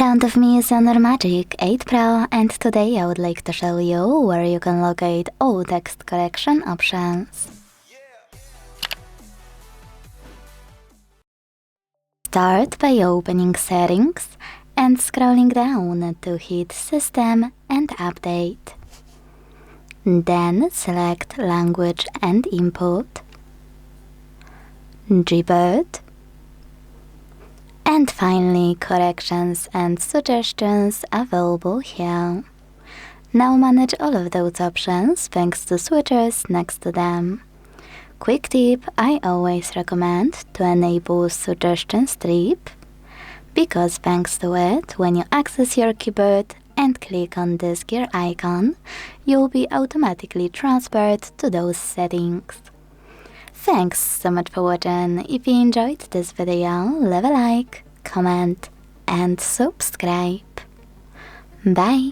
In front of me is HONOR Magic8 Pro, and today I would like to show you where you can locate all text correction options. Start by opening Settings and scrolling down to hit System and Update. Then select Language and Input, Gboard, and finally corrections and suggestions available here. Now manage all of those options thanks to switches next to them. Quick tip, I always recommend to enable suggestion strip, because thanks to it, when you access your keyboard and click on this gear icon, you'll be automatically transferred to those settings. Thanks so much for watching. If you enjoyed this video, leave a like, comment and subscribe. Bye!